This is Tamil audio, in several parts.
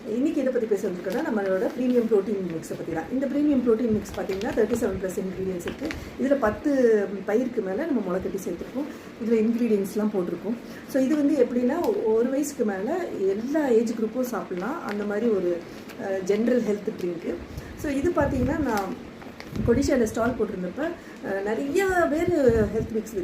இன்றைக்கி இதை பற்றி பேச வந்துருக்கோன்னா நம்மளோட ப்ரீமியம் ப்ரோட்டீன் மிக்ஸை பற்றி தான். இந்த ப்ரீமியம் ப்ரோட்டீன் மிக்ஸ் பார்த்திங்கன்னா 37+ இன்க்ரீடியன்ஸ் இருக்குது. இதில் 10 பயிருக்கு மேலே நம்ம முளைக்கட்டி சேர்த்துருக்கோம். இதில் இன்க்ரீடியன்ஸ்லாம் போட்டிருக்கோம். ஸோ இது வந்து எப்படின்னா 1 வயசுக்கு மேலே எல்லா ஏஜ் குரூப்பும் சாப்பிட்லாம். அந்த மாதிரி ஒரு ஜென்ரல் ஹெல்த் ட்ரிங்க்கு. ஸோ இது பார்த்திங்கன்னா நான் கொடிஷாவில் ஸ்டால் போட்டிருந்தப்ப நிறையா பேர் ஹெல்த் மிக்ஸ்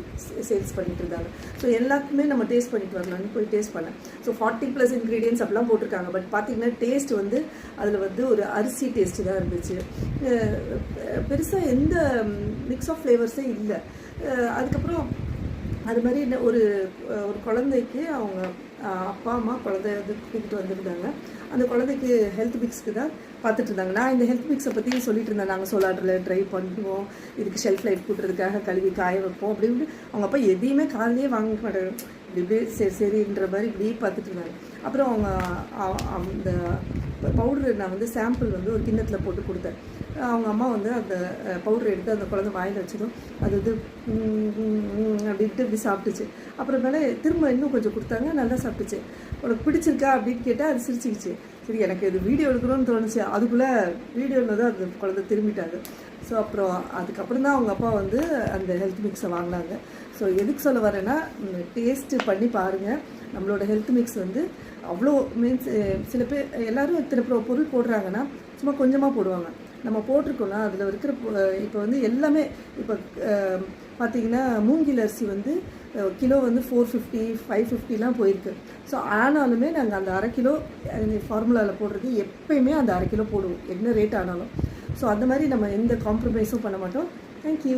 சேல்ஸ் பண்ணிட்டு இருந்தாங்க. ஸோ எல்லாத்துக்குமே நம்ம டேஸ்ட் பண்ணிட்டு வரலாம்னு போய் டேஸ்ட் பண்ணேன். ஸோ 40+ இன்க்ரீடியன்ஸ் அப்படிலாம் போட்டிருக்காங்க. பட் பார்த்திங்கன்னா டேஸ்ட் வந்து அதில் வந்து ஒரு அரிசி டேஸ்ட்டு தான் இருந்துச்சு. பெருசாக எந்த மிக்ஸ் ஆஃப் ஃப்ளேவர்ஸே இல்லை. அதுக்கப்புறம் அது மாதிரி ஒரு குழந்தைக்கு அவங்க அப்பா அம்மா குழந்தை வந்து கூப்பிட்டு வந்திருந்தாங்க. அந்த குழந்தைக்கு ஹெல்த் மிக்ஸ்க்கு தான் பார்த்துட்டு இருந்தாங்க. நான் இந்த ஹெல்த் மிக்ஸை பற்றி சொல்லிட்டு இருந்தேன். நாங்கள் சோலாரில் ட்ரை பண்ணுவோம், இதுக்கு ஷெல்ஃப் லைஃப் கூட்டுறதுக்காக கழுவி காய வைப்போம் அப்படின்னு. அவங்க அப்பா எதையுமே காலையே வாங்க மாட்டாங்க. இப்படி சரின்ற மாதிரி இப்படியே பார்த்துட்டு இருந்தாங்க. அப்புறம் அவங்க அந்த பவுடரு நான் வந்து சாம்பிள் வந்து ஒரு கிண்ணத்தில் போட்டு கொடுத்தேன். அவங்க அம்மா வந்து அந்த பவுடர் எடுத்து அந்த குழந்தை வாயில் வச்சதும் அது வந்து அப்படின்ட்டு இப்படி சாப்பிட்டுச்சு. அப்புறமேலே திரும்ப இன்னும் கொஞ்சம் கொடுத்தாங்க, நல்லா சாப்பிட்டுச்சு. உனக்கு பிடிச்சிருக்கா அப்படின்னு கேட்டால் அது சிரிச்சிக்கிச்சு. சரி, எனக்கு இது வீடியோ எடுக்கணும்னு தோணுச்சு. அதுக்குள்ளே வீடியோவில் தான் அந்த குழந்தை திரும்பிட்டாங்க. ஸோ அப்புறம் அதுக்கப்புறம் தான் அவங்க அப்பா வந்து அந்த ஹெல்த் மிக்ஸை வாங்கினாங்க. ஸோ எதுக்கு சொல்ல வரேன்னா, டேஸ்ட்டு பண்ணி பாருங்கள். நம்மளோட ஹெல்த் மிக்ஸ் வந்து அவ்வளோ மீன்ஸ் சில பேர் எல்லோரும் இத்தனை பொருள் போடுறாங்கன்னா சும்மா கொஞ்சமாக போடுவாங்க. நம்ம போட்டிருக்கோன்னா அதில் இருக்கிற இப்போ வந்து எல்லாமே இப்போ பார்த்திங்கன்னா மூங்கில் அரிசி வந்து கிலோ வந்து 450 550லாம் போயிருக்கு. ஸோ ஆனாலுமே நாங்கள் அந்த 1/2 கிலோ ஃபார்முலாவில் போடுறது எப்போயுமே அந்த 1/2 கிலோ போடுவோம், என்ன ரேட் ஆனாலும். ஸோ அந்த மாதிரி நம்ம எந்த காம்ப்ரமைஸும் பண்ண மாட்டோம். தேங்க்யூ.